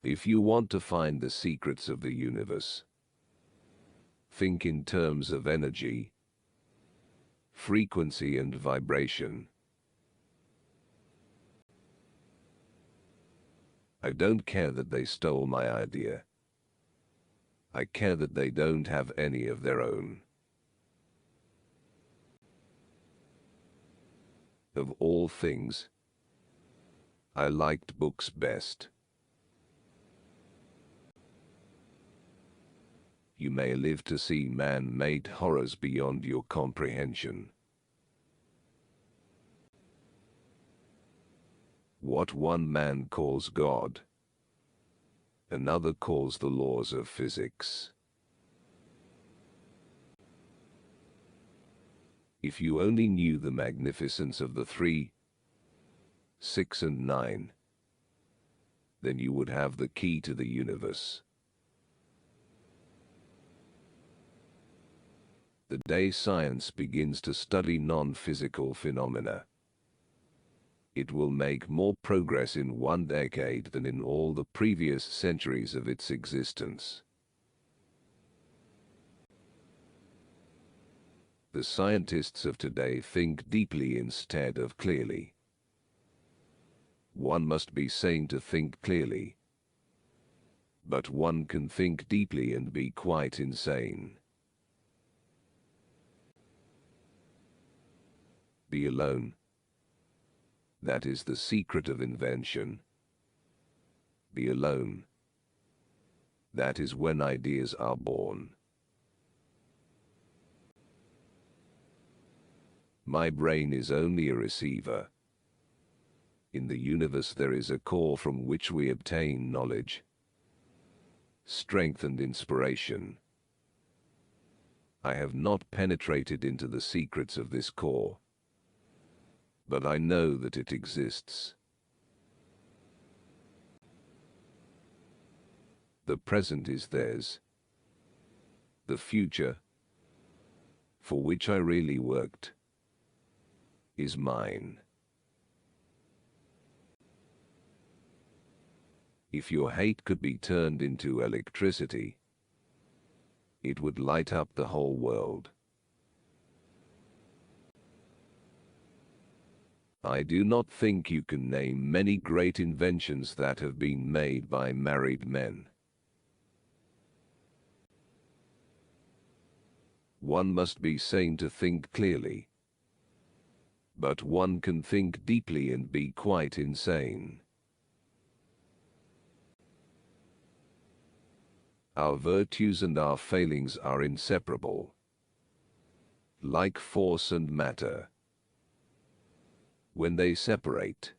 If you want to find the secrets of the universe, think in terms of energy, frequency and vibration. I don't care that they stole my idea. I care that they don't have any of their own. Of all things, I liked books best. You may live to see man-made horrors beyond your comprehension. What one man calls God, another calls the laws of physics. If you only knew the magnificence of the 3, 6 and 9, then you would have the key to the universe. The day science begins to study non-physical phenomena, it will make more progress in 1 decade than in all the previous centuries of its existence. The scientists of today think deeply instead of clearly. One must be sane to think clearly, but one can think deeply and be quite insane. Be alone. That is the secret of invention. Be alone. That is when ideas are born. My brain is only a receiver. In the universe there is a core from which we obtain knowledge, strength and inspiration. I have not penetrated into the secrets of this core, but I know that it exists. The present is theirs. The future, for which I really worked, is mine. If your hate could be turned into electricity, it would light up the whole world. I do not think you can name many great inventions that have been made by married men. One must be sane to think clearly, but one can think deeply and be quite insane. Our virtues and our failings are inseparable, like force and matter. When they separate,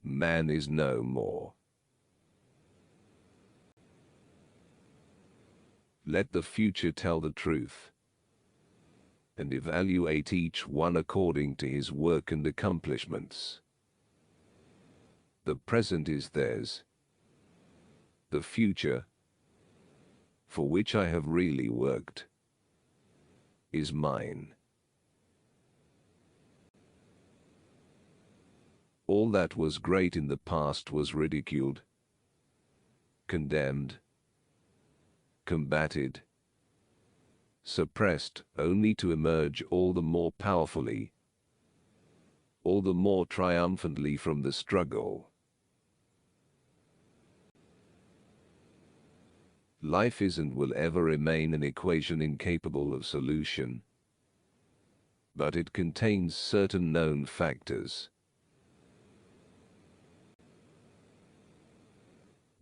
man is no more. Let the future tell the truth, and evaluate each one according to his work and accomplishments. The present is theirs. The future, for which I have really worked, is mine. All that was great in the past was ridiculed, condemned, combated, suppressed, only to emerge all the more powerfully, all the more triumphantly from the struggle. Life is and will ever remain an equation incapable of solution, but it contains certain known factors.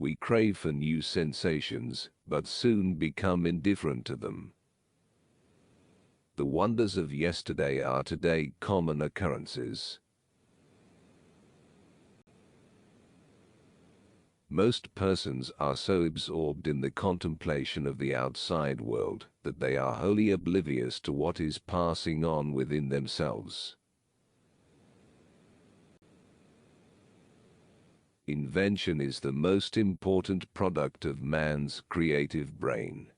We crave for new sensations, but soon become indifferent to them. The wonders of yesterday are today common occurrences. Most persons are so absorbed in the contemplation of the outside world that they are wholly oblivious to what is passing on within themselves. Invention is the most important product of man's creative brain.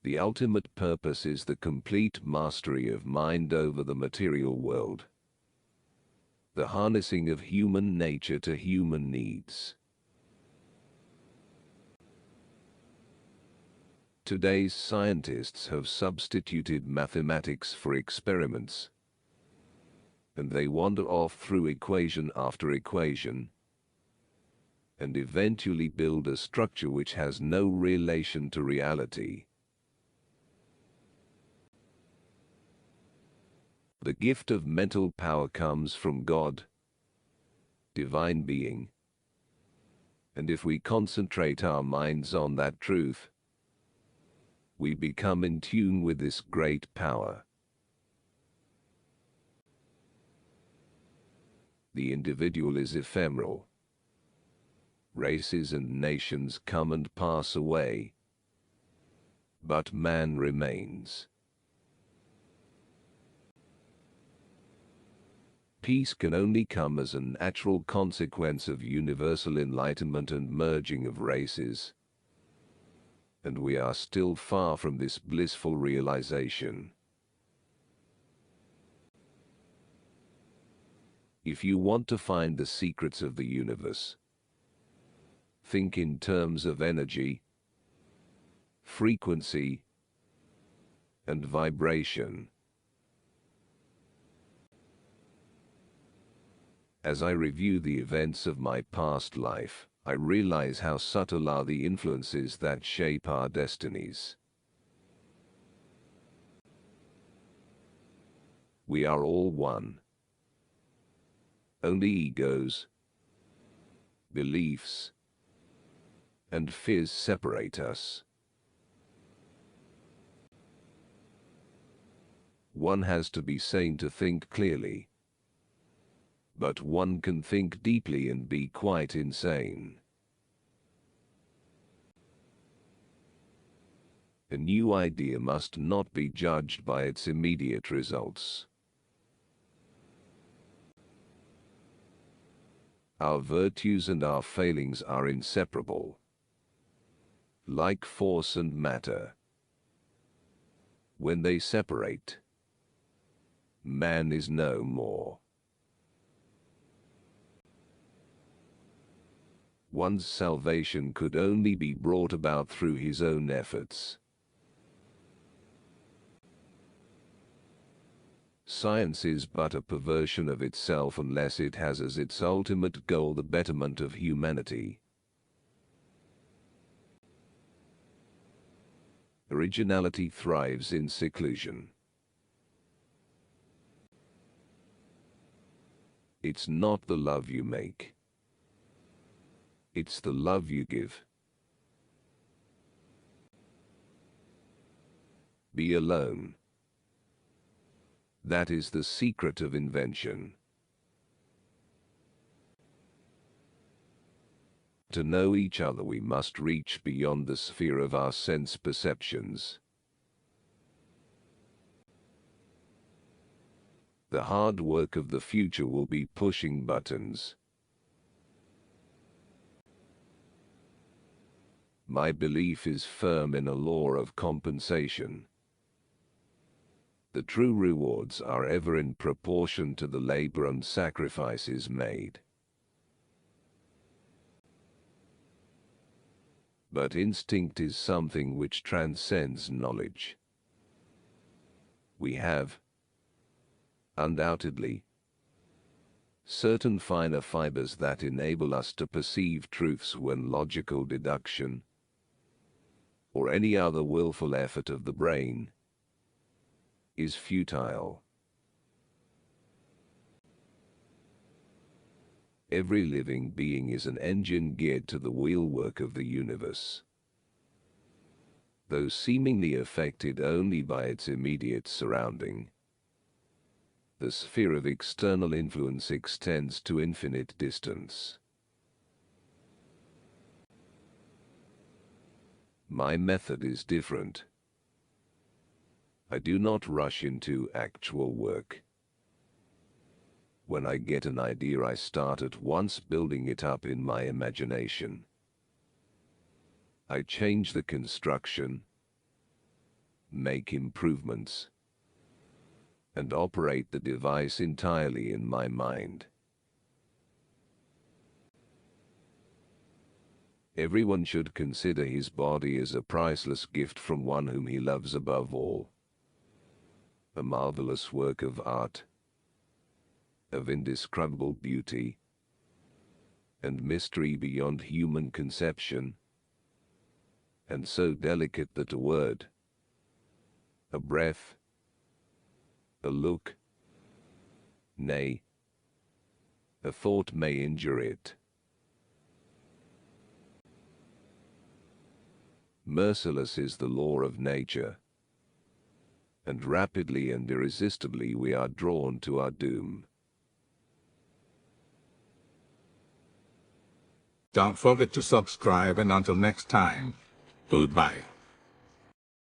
The ultimate purpose is the complete mastery of mind over the material world, the harnessing of human nature to human needs. Today's scientists have substituted mathematics for experiments, and they wander off through equation after equation, and eventually build a structure which has no relation to reality. The gift of mental power comes from God, divine being, and if we concentrate our minds on that truth, we become in tune with this great power. The individual is ephemeral. Races and nations come and pass away, but man remains. Peace can only come as a natural consequence of universal enlightenment and merging of races, and we are still far from this blissful realization. If you want to find the secrets of the universe, think in terms of energy, frequency, and vibration. As I review the events of my past life, I realize how subtle are the influences that shape our destinies. We are all one. Only egos, beliefs, and fears separate us. One has to be sane to think clearly, but one can think deeply and be quite insane. A new idea must not be judged by its immediate results. Our virtues and our failings are inseparable, like force and matter. When they separate, man is no more. One's salvation could only be brought about through his own efforts. Science is but a perversion of itself unless it has as its ultimate goal the betterment of humanity. Originality thrives in seclusion. It's not the love you make. It's the love you give. Be alone. That is the secret of invention. To know each other, we must reach beyond the sphere of our sense perceptions. The hard work of the future will be pushing buttons. My belief is firm in a law of compensation. The true rewards are ever in proportion to the labor and sacrifices made. But instinct is something which transcends knowledge. We have, undoubtedly, certain finer fibers that enable us to perceive truths when logical deduction, or any other willful effort of the brain, is futile. Every living being is an engine geared to the wheelwork of the universe. Though seemingly affected only by its immediate surrounding, the sphere of external influence extends to infinite distance. My method is different. I do not rush into actual work. When I get an idea, I start at once building it up in my imagination. I change the construction, make improvements, and operate the device entirely in my mind. Everyone should consider his body as a priceless gift from one whom he loves above all. A marvelous work of art, of indescribable beauty, and mystery beyond human conception, and so delicate that a word, a breath, a look, nay, a thought may injure it. Merciless is the law of nature, and rapidly and irresistibly we are drawn to our doom. Don't forget to subscribe, and until next time, goodbye.